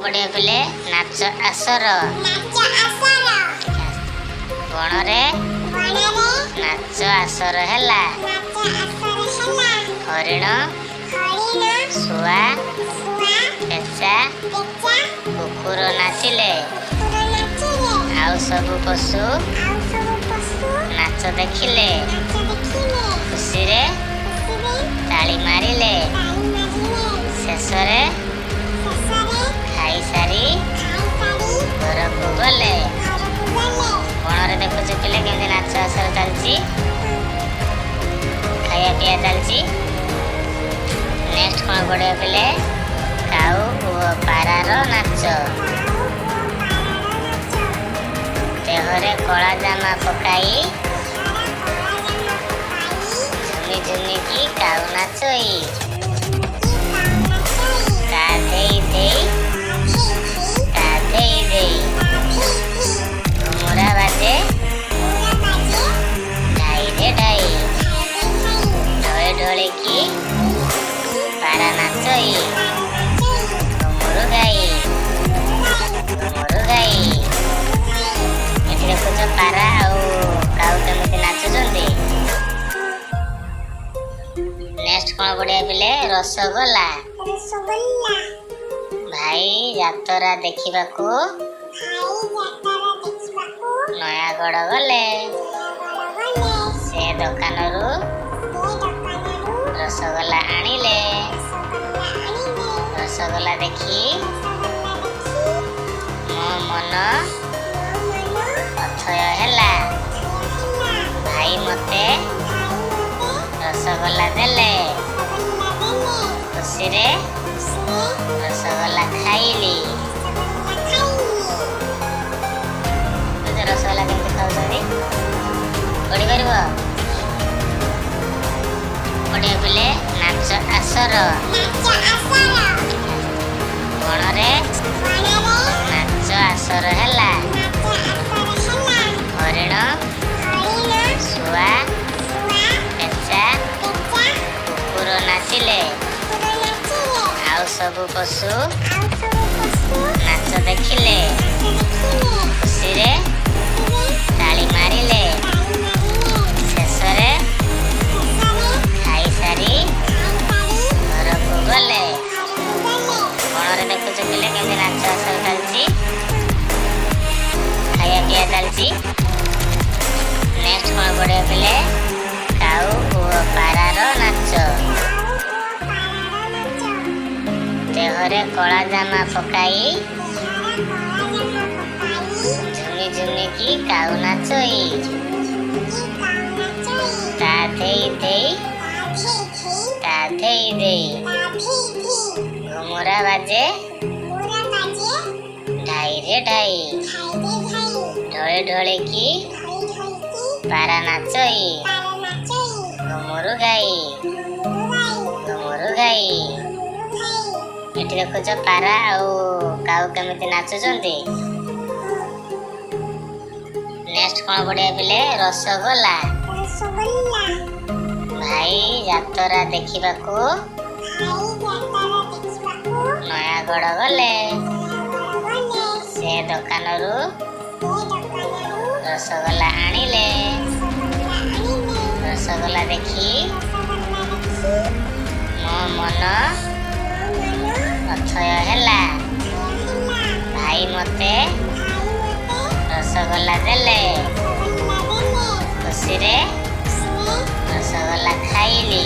ବଢ଼ିଆ ପିଲେ ନାଚ ଆସର ବଣରେ ନାଚ ଆସର ହେଲା। ହରିଣ ଶୁଆ ପେଚା କୁକୁର ନାଚିଲେ। ଆଉ ସବୁ ପଶୁ ନାଚ ଦେଖିଲେ। ଖୁସିରେ ତାଳି ମାରିଲେ। ଶେଷରେ ଖାଇସାରି ଘରକୁ ଗଲେ। ବଣରେ ଦେଖୁଛ ପିଲେ କେମିତି ନାଚ ଆସର ଚାଲିଛି, ଖାଇବା ପିଇବା ଚାଲିଛି। ନେକ୍ସଟ କ'ଣ ପଡ଼ିବ ପିଲେ? କାଉ ଓ ପାରାର ନାଚ। ଦେହରେ କଳା ଜାମା ପକାଇ ଝୁମି ଝୁମିକି କାଉ ନାଚଇ। ଗାଧେଇ ଦେଇ ଘୁମୁରା ବାଜେ ଢାଇରେ ଢାଇ। ଢଳେ ଢଳିକି ପାରା ନାଚଇ। ଘୁମୁରୁ ଗାଇ ଏଠି ଦେଖୁଛ ପାରା ଆଉ କାଉ କେମିତି ନାଚୁଛନ୍ତି। ନେକ୍ସଟ କ'ଣ ପଡ଼ିବ ପିଲେ? ରସଗୋଲା। ଭାଇ ଯାତ୍ରା ଦେଖିବାକୁ ନୟାଗଡ଼ ଗଲେ। ସେ ଦୋକାନରୁ ରସଗୋଲା ଆଣିଲେ। ରସଗୋଲା ଦେଖି ମୋ ମନ ଅଥୟ ହେଲା। ଭାଇ ମୋତେ ରସଗୋଲା ଦେଲେ। ଖୁସିରେ ରସଗୋଲା ଖାଇଲି। ରସଗୋଲା କେମିତି ଖାଉଛନ୍ତି ପଢ଼ିପାରିବ? ପଢ଼ିବ ପିଲେ ନାଚ ଆସର। ବଣରେ ନାଚ ଆସର ହେଲା। ହରିଣ ଶୁଆ ପେଚା କୁକୁର ନାଚିଲେ। ଆଉ ସବୁ ପଶୁ ନାଚ ଦେଖିଲେ। ଖୁସିରେ ତାଳି ମାରିଲେ। ଶେଷରେ ଖାଇସାରି ଘରକୁ ଗଲେ। ବଣରେ ଦେଖୁଛ ପିଲେ କେମିତି ନାଚ ଆସର ଚାଲିଛି, ଖାଇବା ପିଇବା ଚାଲିଛି। ନେକ୍ସଟ କ'ଣ ପଡ଼ିବ ପିଲେ? କାଉ ଓ ପାରାର ନାଚ। ଦେହରେ କଳା ଜାମା ପକାଇ ଝୁମି ଝୁମିକି କାଉ ନାଚଇ। ଗାଧେଇ ଦେଇ ଘୁମୁରା ବାଜେ ଢାଇରେ ଢାଇ। ଢଳେ ଢଳିକି ପାରା ନାଚଇ। ଘୁମୁରୁ ଗାଇ ଏଠି ଦେଖୁଛ ପାରା ଆଉ କାଉ କେମିତି ନାଚୁଛନ୍ତି। ନେକ୍ସଟ କ'ଣ ପଡ଼ିବ ପିଲେ? ରସଗୋଲା। ଭାଇ ଯାତ୍ରା ଦେଖିବାକୁ ନୟାଗଡ଼ ଗଲେ। ସେ ଦୋକାନରୁ ରସଗୋଲା ଆଣିଲେ। ରସଗୋଲା ଦେଖି ମୋ ମନ ଅଥୟ ହେଲା। ଭାଇ ମୋତେ ରସଗୋଲା ଦେଲେ। ଖୁସିରେ ରସଗୋଲା ଖାଇଲି।